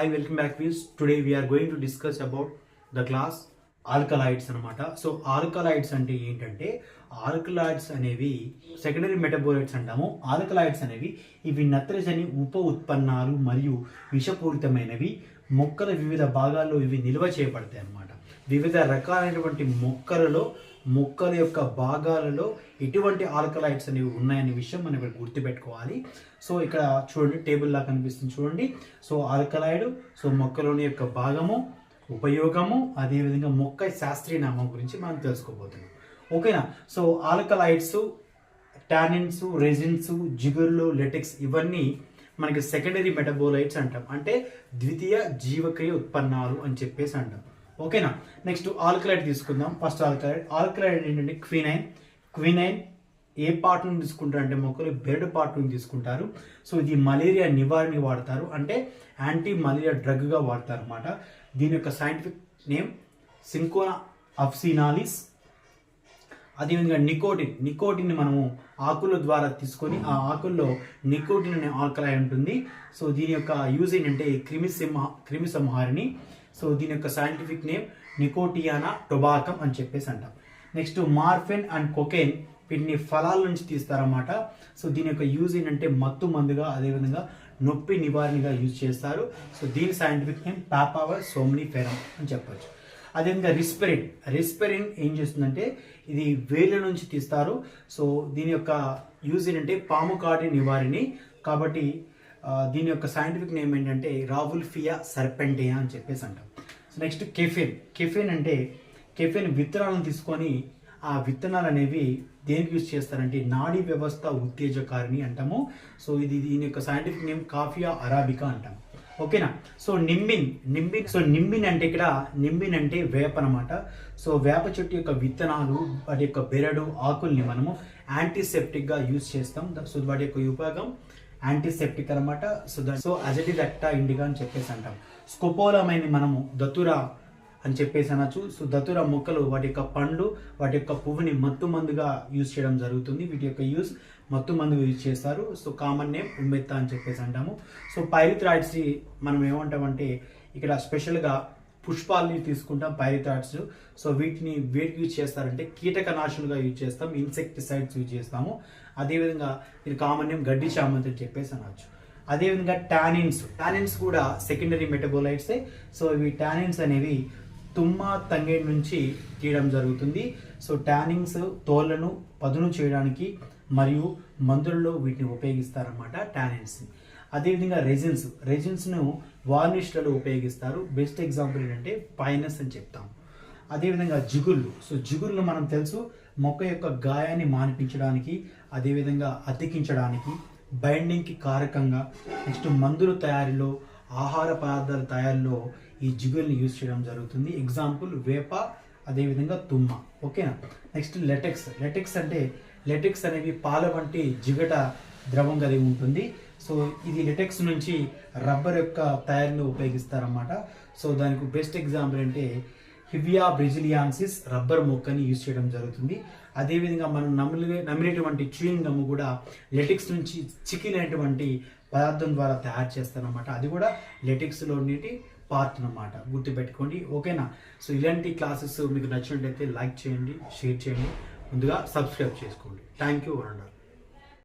Hi, welcome back viewers. Today we are going to discuss about the class alkaloids అనమాట. So alkaloids అంటే ఏంటంటే alkaloids అనేవి secondary metabolites అంటాము. Alkaloids అనేవి ఇవి నత్రజని ఉప ఉత్పన్నాలు మరియు విషపూరితమైనవి. మొక్కల వివిధ భాగాల్లో ఇవి నిల్వ చేయబడతాయి అన్నమాట. వివిధ రకాలైనటువంటి మొక్కల యొక్క భాగాలలో ఎటువంటి ఆల్కలాయిడ్స్ అనేవి ఉన్నాయనే విషయం మనం ఇక్కడ గుర్తుపెట్టుకోవాలి. సో ఇక్కడ చూడండి, టేబుల్ లా కనిపిస్తుంది చూడండి. సో ఆల్కలాయిడ్, సో మొక్కలోని యొక్క భాగము, ఉపయోగము, అదేవిధంగా మొక్క శాస్త్రీయ నామం గురించి మనం తెలుసుకోబోతున్నాం. ఓకేనా. సో ఆల్కలాయిడ్స్, టానిన్స్, రెజిన్స్, జిగుర్లు, లెటెక్స్ ఇవన్నీ మనకి సెకండరీ మెటబోలైట్స్ అంటాం. అంటే ద్వితీయ జీవక్రియ ఉత్పన్నాలు అని చెప్పేసి అంటాం. ఓకేనా. నెక్స్ట్ ఆల్కలైడ్ తీసుకుందాం. ఫస్ట్ ఆల్కలైడ్ ఏంటంటే క్వినైన్ ఏ పార్ట్ నుంచి తీసుకుంటారు అంటే మొక్కలు బెరడు పార్ట్ నుంచి తీసుకుంటారు. సో ఇది మలేరియా నివారణకి వాడతారు, అంటే యాంటీ మలేరియా డ్రగ్గా వాడతారు అన్నమాట. దీని యొక్క సైంటిఫిక్ నేమ్ సింకోనా అఫ్సినాలిస్. అదేవిధంగా నికోటిన్ మనము ఆకుల ద్వారా తీసుకొని ఆ ఆకుల్లో నికోటిన్ అనే ఆల్కలైడ్ ఉంటుంది. సో దీని యొక్క యూజ్ ఏంటంటే క్రిమి సంహారిణి. సో దీని యొక్క సైంటిఫిక్ నేమ్ నికోటియానా టొబాకం అని చెప్పేసి అంటాం. నెక్స్ట్ మార్ఫిన్ అండ్ కొకైన్, వీటిని ఫలాల నుంచి తీస్తారన్నమాట. సో దీని యొక్క యూజ్ ఏంటంటే మత్తు మందుగా, అదేవిధంగా నొప్పి నివారణగా యూజ్ చేస్తారు. సో దీని సైంటిఫిక్ నేమ్ పాపావర్ సోమ్నిఫెరమ్ అని చెప్పొచ్చు. అదేవిధంగా రిస్పెరిన్ ఏం చేస్తుందంటే ఇది వేర్ల నుంచి తీస్తారు. సో దీని యొక్క యూజ్ ఏంటంటే పాము కాటి నివారణి. కాబట్టి దీని యొక్క సైంటిఫిక్ నేమ్ ఏంటంటే రావుల్ఫియా సర్పెంటియా అని చెప్పేసి అంటాం. సో నెక్స్ట్ కెఫెన్ అంటే విత్తనాలను తీసుకొని ఆ విత్తనాలు అనేవి దేనికి యూజ్ చేస్తారంటే నాడీ వ్యవస్థ ఉత్తేజకారిణి అంటాము. సో దీని యొక్క సైంటిఫిక్ నేమ్ కాఫియా అరాబికా అంటాం. ఓకేనా. సో నింబిన్ అంటే ఇక్కడ నింబిన్ అంటే వేప అనమాట. సో వేప చెట్టు యొక్క విత్తనాలు, వాటి యొక్క బెరడు, ఆకుల్ని మనము యాంటీసెప్టిక్గా యూజ్ చేస్తాం. సో వాటి యొక్క ఉపయోగం యాంటీసెప్టిక్ అనమాట. సో అజటిదక్టా ఇండిగా అని చెప్పేసి అంటాం. స్కోపోలమైన్ మనము దతురా అని చెప్పేసి అనొచ్చు. సో దతురా మొక్కలు వాటి యొక్క పండ్లు, వాటి యొక్క పువ్వుని మత్తు మందుగా యూజ్ చేయడం జరుగుతుంది. వీటి యొక్క యూజ్ మత్తు మందుగా యూజ్ చేస్తారు. సో కామన్ నేమ్ ఉమ్మెత్తా అని చెప్పేసి అంటాము. సో పైరిథ్రాయిడ్స్ మనం ఏమంటామంటే ఇక్కడ స్పెషల్గా పుష్పాలని తీసుకుంటాం పైరిథ్రాయిడ్స్. సో వీటిని వేటికి యూజ్ చేస్తారంటే కీటకనాశులుగా యూజ్ చేస్తాం, ఇన్సెక్టిసైడ్స్ యూజ్ చేస్తాము. అదేవిధంగా ఇది కామన్ నేమ్ గడ్డి చామంతి అని చెప్పేసి అనొచ్చు. అదేవిధంగా టానిన్స్ కూడా సెకండరీ మెటబోలైట్సే. సో ఇవి టానిన్స్ అనేవి తుమ్మ, తంగేడు నుంచి తీయడం జరుగుతుంది. సో టానిన్స్ తోళ్లను పదును చేయడానికి మరియు మందులలో వీటిని ఉపయోగిస్తారన్నమాట టానిన్స్. అదేవిధంగా రెజిన్స్ను వార్నిష్లలో ఉపయోగిస్తారు. బెస్ట్ ఎగ్జాంపుల్ ఏంటంటే పైనస్ అని చెప్తాం. అదేవిధంగా జిగుర్లు మనం తెలుసు, మొక్క యొక్క గాయాన్ని మాన్పించడానికి, అదేవిధంగా అతికించడానికి, బైండింగ్కి కారకంగా, నెక్స్ట్ మందుల తయారీలో, ఆహార పదార్థాల తయారీలో ఈ జిగుల్ని యూజ్ చేయడం జరుగుతుంది. ఎగ్జాంపుల్ వేప, అదేవిధంగా తుమ్మ. ఓకేనా. నెక్స్ట్ లెటెక్స్ అనేవి పాల వంటి జిగట ద్రవం కలిగి ఉంటుంది. సో ఇది లెటెక్స్ నుంచి రబ్బర్ యొక్క తయారీలో ఉపయోగిస్తారన్నమాట. సో దానికి బెస్ట్ ఎగ్జాంపుల్ అంటే హివియా బ్రెజిలియాన్సిస్ రబ్బర్ మొక్కని యూజ్ చేయడం జరుగుతుంది. అదేవిధంగా మనం నమిలేటువంటి చూయింగ్ గమ్ కూడా లెటెక్స్ నుంచి చికిలేటువంటి పదార్థం ద్వారా తయారు చేస్తారన్నమాట. అది కూడా లెటెక్స్లో ఉండేటి పార్ట్ అన్నమాట, గుర్తుపెట్టుకోండి. ఓకేనా. సో ఇలాంటి క్లాసెస్ మీకు నచ్చినట్లయితే లైక్ చేయండి, షేర్ చేయండి, ముందుగా సబ్స్క్రైబ్ చేసుకోండి. Thank you వరండర్.